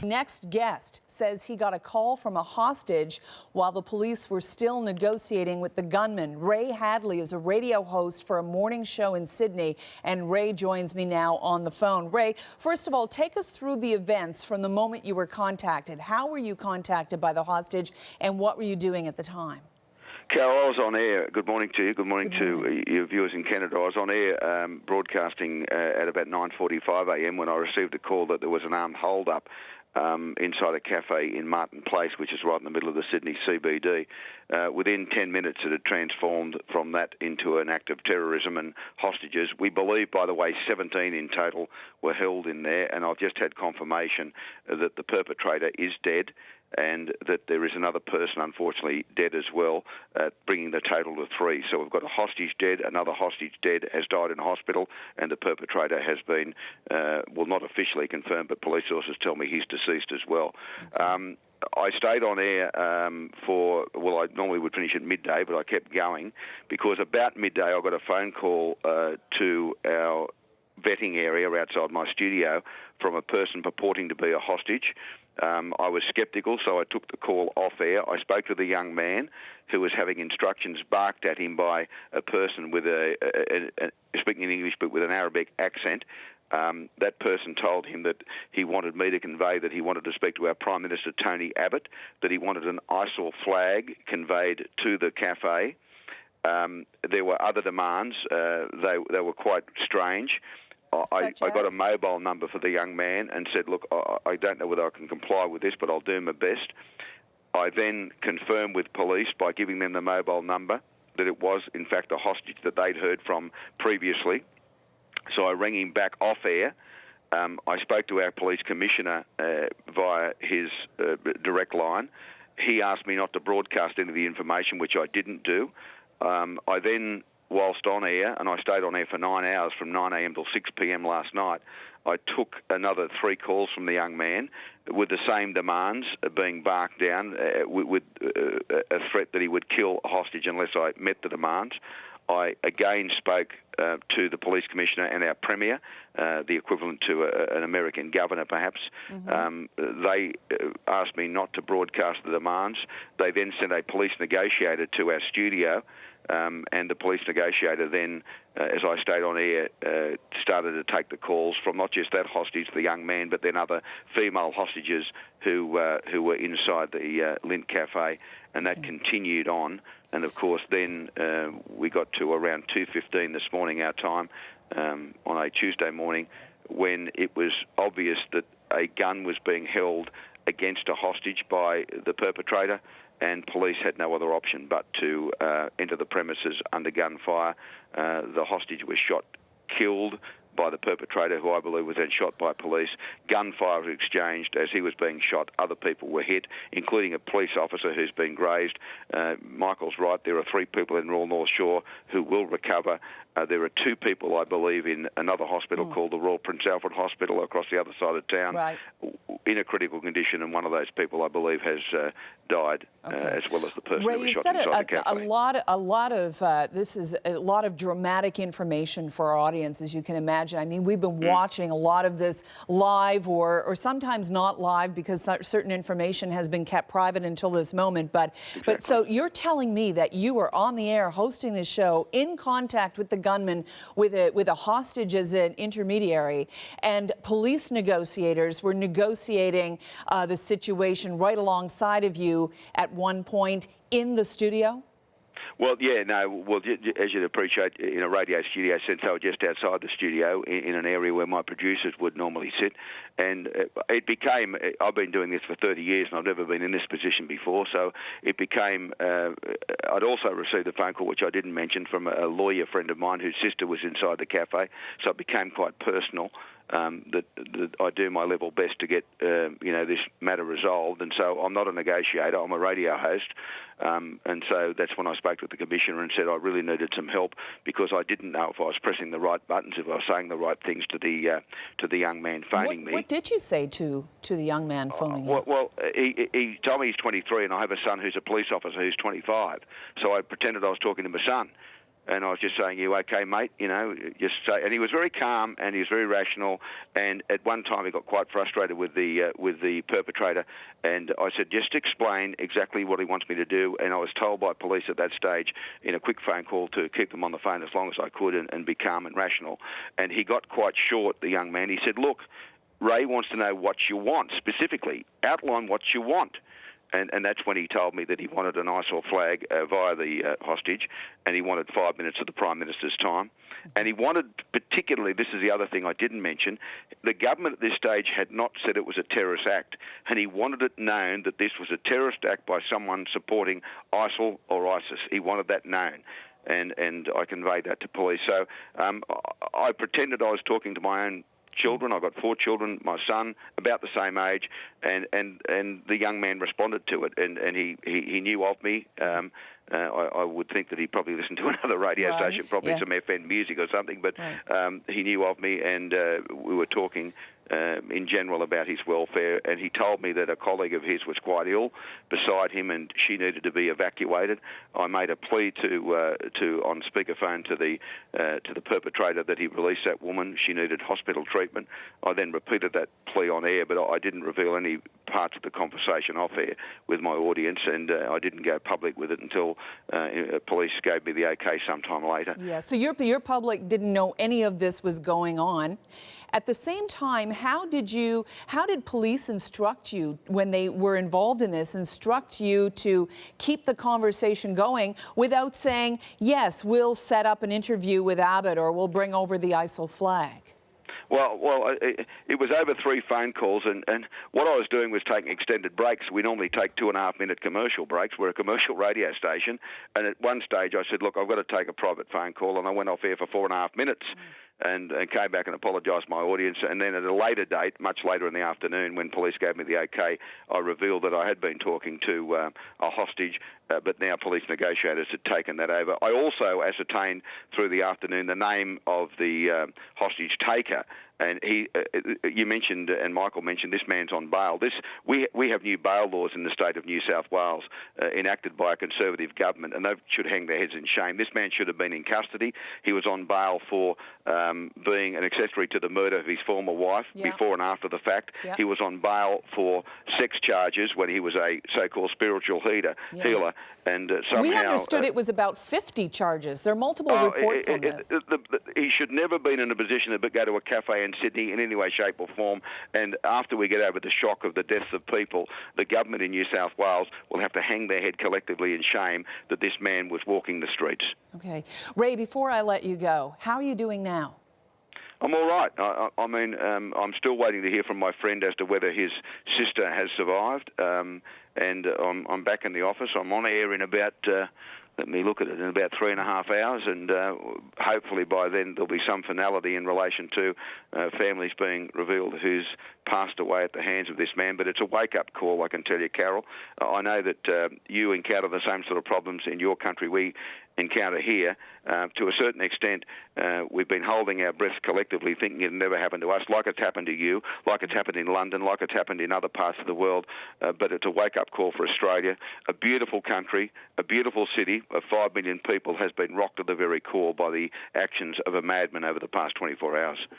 Next guest says he got a call from a hostage while the police were still negotiating with the gunman. Ray Hadley is a radio host for a morning show in Sydney, and Ray joins me now on the phone. Ray, first of all, take us through the events from the moment you were contacted. How were you contacted by the hostage, and what were you doing at the time? Carol, I was on air. Good morning to you. Good morning to your viewers in Canada. I was on air broadcasting at about 9:45 a.m. when I received a call that there was an armed hold-up inside a cafe in Martin Place, which is right in the middle of the Sydney CBD. Within 10 minutes, it had transformed from that into an act of terrorism and hostages. We believe, by the way, 17 in total were held in there, and I've just had confirmation that the perpetrator is dead and that there is another person, unfortunately, dead as well, bringing the total to 3. So we've got a hostage dead, another hostage dead has died in hospital, and the perpetrator has been, well, not officially confirmed, but police sources tell me he's deceased as well. Okay. I stayed on air well, I normally would finish at midday, but I kept going because about midday I got a phone call to our vetting area outside my studio from a person purporting to be a hostage. I was sceptical, so I took the call off air. I spoke to the young man who was having instructions barked at him by a person with speaking in English but with an Arabic accent. That person told him that he wanted me to convey that he wanted to speak to our Prime Minister, Tony Abbott, that he wanted an ISIL flag conveyed to the cafe. There were other demands. They were quite strange. I got a mobile number for the young man and said, look, I don't know whether I can comply with this, but I'll do my best. I then confirmed with police by giving them the mobile number that it was, in fact, a hostage that they'd heard from previously. So I rang him back off air. I spoke to our police commissioner via his direct line. He asked me not to broadcast any of the information, which I didn't do. I then, whilst on air, and I stayed on air for 9 hours from 9 a.m. till 6 p.m. last night, I took another 3 calls from the young man with the same demands being barked down with a threat that he would kill a hostage unless I met the demands. I again spoke to the police commissioner and our premier, the equivalent to an American governor perhaps. Mm-hmm. They asked me not to broadcast the demands. They then sent a police negotiator to our studio, and the police negotiator then, as I stayed on air, started to take the calls from not just that hostage, the young man, but then other female hostages who were inside the Lint Cafe, and that continued on. And of course, then we got to around 2:15 this morning, our time, on a Tuesday morning, when it was obvious that a gun was being held against a hostage by the perpetrator, and police had no other option but to enter the premises under gunfire. The hostage was shot, killed by the perpetrator, who I believe was then shot by police. Gunfire was exchanged as he was being shot. Other people were hit, including a police officer who's been grazed. Michael's right, there are 3 people in Royal North Shore who will recover. There are 2 people, I believe, in another hospital called the Royal Prince Alfred Hospital across the other side of town, in a critical condition, and one of those people, I believe, has died, as well as the person who was shot inside the cafe. This is a lot of dramatic information for our audience, as you can imagine. I mean, we've been watching a lot of this live or sometimes not live because certain information has been kept private until this moment. But so you're telling me that you were on the air hosting this show, in contact with the gunman, with a hostage as an intermediary, and police negotiators were negotiating the situation right alongside of you at one point in the studio? Well, yeah, no, well, as you'd appreciate, in a radio studio sense, they were just outside the studio in an area where my producers would normally sit. And it became, I've been doing this for 30 years and I've never been in this position before, so it became, I'd also received a phone call, which I didn't mention, from a lawyer friend of mine whose sister was inside the cafe, so it became quite personal. That I do my level best to get this matter resolved, and so I'm not a negotiator, I'm a radio host, and so that's when I spoke with the commissioner and said I really needed some help because I didn't know if I was pressing the right buttons, if I was saying the right things to the young man phoning me. What did you say to the young man phoning you? Well, he told me he's 23 and I have a son who's a police officer who's 25, so I pretended I was talking to my son. and I was just saying, "You okay, mate?" You know, just say. And he was very calm and he was very rational. And at one time, he got quite frustrated with the perpetrator. And I said, "Just explain exactly what he wants me to do." And I was told by police at that stage, in a quick phone call, to keep them on the phone as long as I could and be calm and rational. And he got quite short, the young man. He said, "Look, Ray wants to know what you want specifically. Outline what you want." And that's when he told me that he wanted an ISIL flag via the hostage, and he wanted 5 minutes of the Prime Minister's time. And he wanted, particularly, this is the other thing I didn't mention, the government at this stage had not said it was a terrorist act, and he wanted it known that this was a terrorist act by someone supporting ISIL or ISIS. He wanted that known. And I conveyed that to police. So I pretended I was talking to my own children. I've got 4 children, my son, about the same age, and the young man responded to it, and he knew of me. I would think that he probably listened to another radio station, probably some FM music or something, but he knew of me, and we were talking in general about his welfare, and he told me that a colleague of his was quite ill beside him and she needed to be evacuated. I made a plea to on speakerphone to the perpetrator that he release that woman. She needed hospital treatment. I then repeated that plea on air, but I didn't reveal any parts of the conversation off air with my audience, and I didn't go public with it until police gave me the okay sometime later. Yeah, so your public didn't know any of this was going on. At the same time, how did police instruct you when they were involved in this, instruct you to keep the conversation going without saying, yes, we'll set up an interview with Abbott or we'll bring over the ISIL flag? Well, it was over 3 phone calls, and what I was doing was taking extended breaks. We normally take 2.5-minute commercial breaks. We're a commercial radio station, and at one stage I said, look, I've got to take a private phone call, and I went off air for 4.5 minutes. And came back and apologised to my audience. And then at a later date, much later in the afternoon, when police gave me the okay, I revealed that I had been talking to a hostage, but now police negotiators had taken that over. I also ascertained through the afternoon the name of the hostage taker. And you mentioned, and Michael mentioned, this man's on bail. We have new bail laws in the state of New South Wales enacted by a Conservative government, and they should hang their heads in shame. This man should have been in custody. He was on bail for being an accessory to the murder of his former wife before and after the fact. He was on bail for sex charges when he was a so-called spiritual healer. And somehow... We understood it was about 50 charges. There are multiple reports on this. He should never have been in a position to go to a cafe in Sydney in any way, shape or form. And after we get over the shock of the deaths of people, the government in New South Wales will have to hang their head collectively in shame that this man was walking the streets. Okay. Ray, before I let you go, how are you doing now? I'm all right. I mean, I'm still waiting to hear from my friend as to whether his sister has survived. And I'm back in the office. I'm on air in about, let me look at it, in about 3.5 hours. And hopefully by then there'll be some finality in relation to families being revealed who's passed away at the hands of this man. But it's a wake-up call, I can tell you, Carol. I know that you encounter the same sort of problems in your country we encounter here. To a certain extent, we've been holding our breath collectively, thinking it'll never happen to us, like it's happened to you, like it's happened in London, like it's happened in other parts of the world. But it's a wake-up call for Australia. A beautiful country, a beautiful city of 5 million people has been rocked to the very core by the actions of a madman over the past 24 hours.